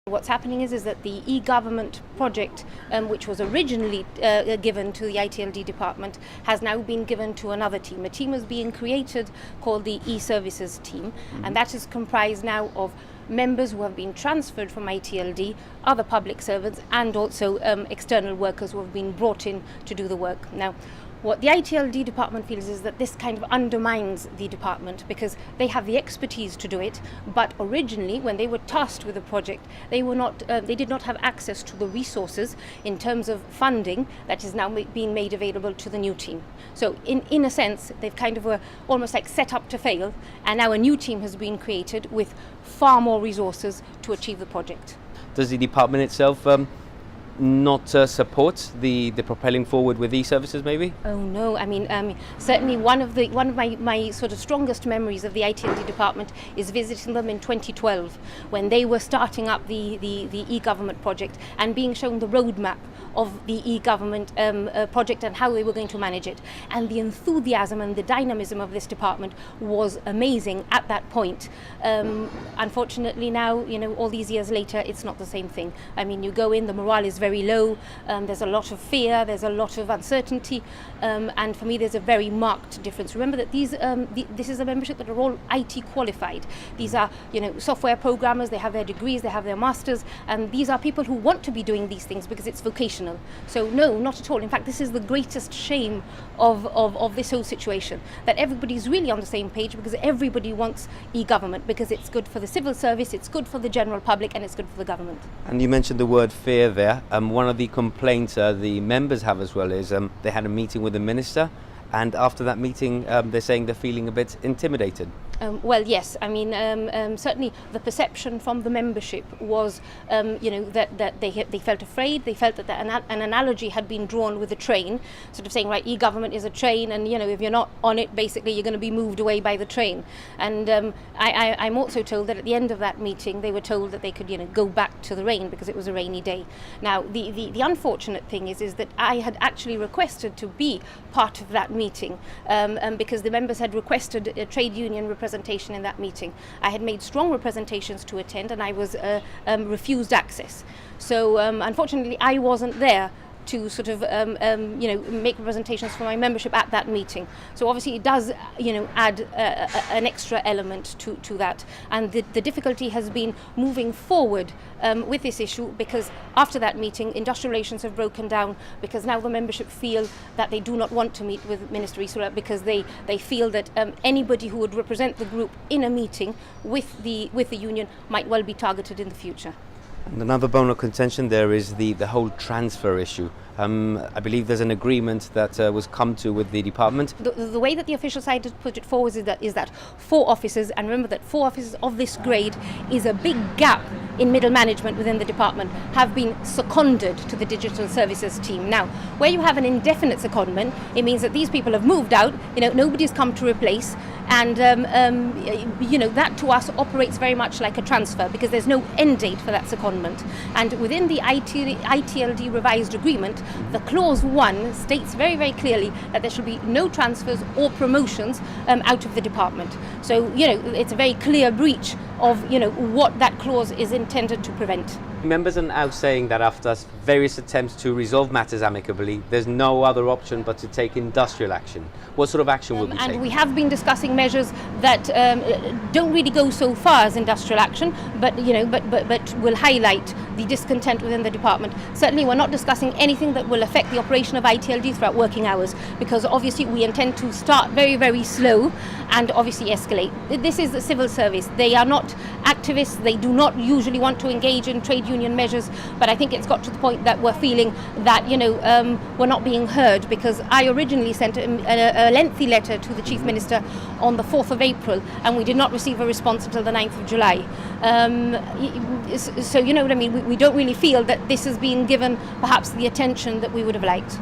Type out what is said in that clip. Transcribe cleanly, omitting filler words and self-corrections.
What's happening is that the eGovernment project, which was originally given to the ITLD department, has now been given to another team. A team is being created called the e-services team, and that is comprised now of members who have been transferred from ITLD, other public servants, and also external workers who have been brought in to do the work. Now, what the ITLD department feels is that this kind of undermines the department because they have the expertise to do it, but originally when they were tasked with the project, they did not have access to the resources in terms of funding that is now being made available to the new team. So in a sense, they've kind of almost like set up to fail, and now a new team has been created with far more resources to achieve the project. Does the department itself not support the propelling forward with e-services maybe? Oh no, I mean certainly one of my sort of strongest memories of the ITLD department is visiting them in 2012 when they were starting up the e-government project and being shown the roadmap of the e-government project and how they were going to manage it. And the enthusiasm and the dynamism of this department was amazing at that point. Unfortunately now, all these years later, it's not the same thing. I mean, you go in, the morale is very low, there's a lot of fear, there's a lot of uncertainty, and for me there's a very marked difference. Remember that this is a membership that are all IT qualified. These are software programmers, they have their degrees, they have their masters, and these are people who want to be doing these things because it's vocational. So no, not at all. In fact, this is the greatest shame of this whole situation, that everybody's really on the same page because everybody wants e-government because it's good for the civil service, it's good for the general public, and it's good for the government. And you mentioned the word fear there. One of the complaints the members have as well is they had a meeting with the minister, and after that meeting they're saying they're feeling a bit intimidated. Well, yes. I mean, certainly the perception from the membership was, that they felt afraid. They felt that an analogy had been drawn with a train, sort of saying, right, e-government is a train, and if you're not on it, basically you're going to be moved away by the train. And I'm also told that at the end of that meeting, they were told that they could, go back to the rain because it was a rainy day. Now, the unfortunate thing is that I had actually requested to be part of that meeting because the members had requested a trade union representation in that meeting. I had made strong representations to attend, and I was refused access. So unfortunately, I wasn't there to sort of make representations for my membership at that meeting. So obviously it does add an extra element to that, and the difficulty has been moving forward with this issue, because after that meeting industrial relations have broken down, because now the membership feel that they do not want to meet with Minister Isola because they feel that anybody who would represent the group in a meeting with the union might well be targeted in the future. And another bone of contention there is the whole transfer issue. I believe there's an agreement that was come to with the department. The way that the official side has put it forward is that 4 officers, and remember that 4 officers of this grade is a big gap in middle management within the department, have been seconded to the digital services team. Now, where you have an indefinite secondment, it means that these people have moved out, nobody's come to replace, and that to us operates very much like a transfer because there's no end date for that secondment. And within the ITLD revised agreement, the clause 1 states very, very clearly that there should be no transfers or promotions out of the department. So, it's a very clear breach of, what that clause is intended to prevent. Members are now saying that after various attempts to resolve matters amicably, there's no other option but to take industrial action. What sort of action will be taken? And we have been discussing measures that don't really go so far as industrial action, but will highlight the discontent within the department. Certainly, we're not discussing anything that will affect the operation of ITLD throughout working hours, because obviously we intend to start very, very slow and obviously escalate. This is the civil service. They are not activists. They do not usually want to engage in trade union measures, but I think it's got to the point that we're feeling that we're not being heard, because I originally sent a lengthy letter to the Chief Minister on the 4th of April, and we did not receive a response until the 9th of July. So we don't really feel that this has been given perhaps the attention that we would have liked.